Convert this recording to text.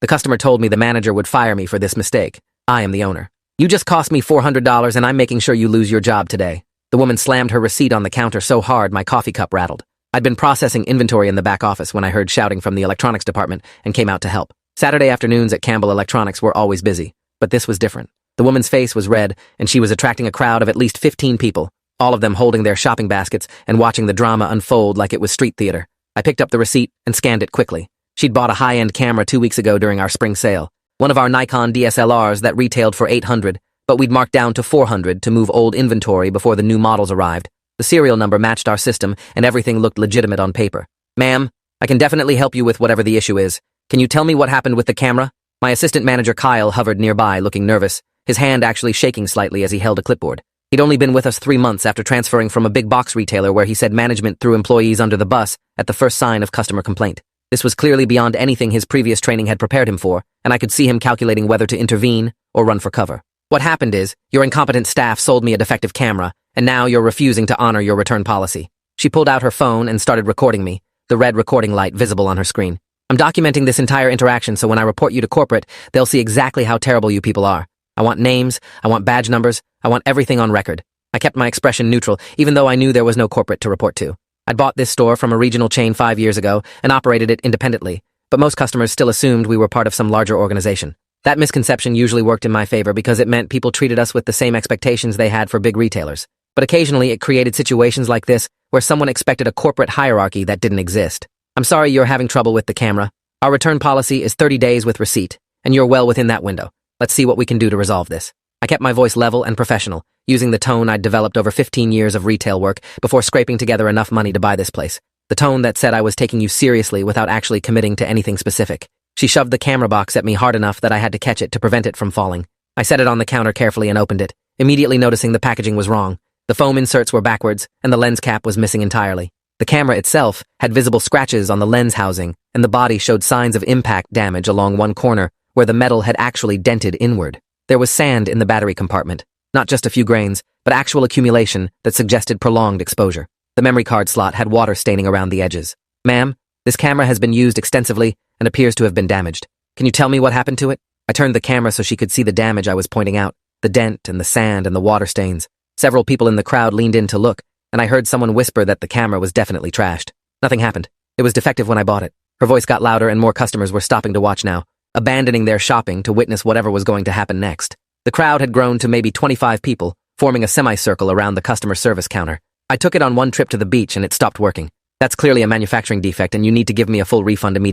The customer told me the manager would fire me for this mistake. I am the owner. You just cost me $400 and I'm making sure you lose your job today. The woman slammed her receipt on the counter so hard my coffee cup rattled. I'd been processing inventory in the back office when I heard shouting from the electronics department and came out to help. Saturday afternoons at Campbell Electronics were always busy, but this was different. The woman's face was red, and she was attracting a crowd of at least 15 people, all of them holding their shopping baskets and watching the drama unfold like it was street theater. I picked up the receipt and scanned it quickly. She'd bought a high-end camera 2 weeks ago during our spring sale, one of our Nikon DSLRs that retailed for $800, but we'd marked down to $400 to move old inventory before the new models arrived. The serial number matched our system, and everything looked legitimate on paper. Ma'am, I can definitely help you with whatever the issue is. Can you tell me what happened with the camera? My assistant manager Kyle hovered nearby, looking nervous, his hand actually shaking slightly as he held a clipboard. He'd only been with us 3 months after transferring from a big box retailer where he said management threw employees under the bus at the first sign of customer complaint. This was clearly beyond anything his previous training had prepared him for, and I could see him calculating whether to intervene or run for cover. What happened is, your incompetent staff sold me a defective camera, and now you're refusing to honor your return policy. She pulled out her phone and started recording me, the red recording light visible on her screen. I'm documenting this entire interaction so when I report you to corporate, they'll see exactly how terrible you people are. I want names, I want badge numbers, I want everything on record. I kept my expression neutral, even though I knew there was no corporate to report to. I'd bought this store from a regional chain 5 years ago and operated it independently, but most customers still assumed we were part of some larger organization. That misconception usually worked in my favor because it meant people treated us with the same expectations they had for big retailers. But occasionally it created situations like this where someone expected a corporate hierarchy that didn't exist. I'm sorry you're having trouble with the camera. Our return policy is 30 days with receipt, and you're well within that window. Let's see what we can do to resolve this. I kept my voice level and professional, using the tone I'd developed over 15 years of retail work before scraping together enough money to buy this place. The tone that said I was taking you seriously without actually committing to anything specific. She shoved the camera box at me hard enough that I had to catch it to prevent it from falling. I set it on the counter carefully and opened it, immediately noticing the packaging was wrong. The foam inserts were backwards, and the lens cap was missing entirely. The camera itself had visible scratches on the lens housing, and the body showed signs of impact damage along one corner, where the metal had actually dented inward. There was sand in the battery compartment, not just a few grains, but actual accumulation that suggested prolonged exposure. The memory card slot had water staining around the edges. Ma'am, this camera has been used extensively and appears to have been damaged. Can you tell me what happened to it? I turned the camera so she could see the damage I was pointing out, the dent and the sand and the water stains. Several people in the crowd leaned in to look, and I heard someone whisper that the camera was definitely trashed. Nothing happened. It was defective when I bought it. Her voice got louder and more customers were stopping to watch now, abandoning their shopping to witness whatever was going to happen next. The crowd had grown to maybe 25 people, forming a semicircle around the customer service counter. I took it on one trip to the beach and it stopped working. That's clearly a manufacturing defect and you need to give me a full refund immediately.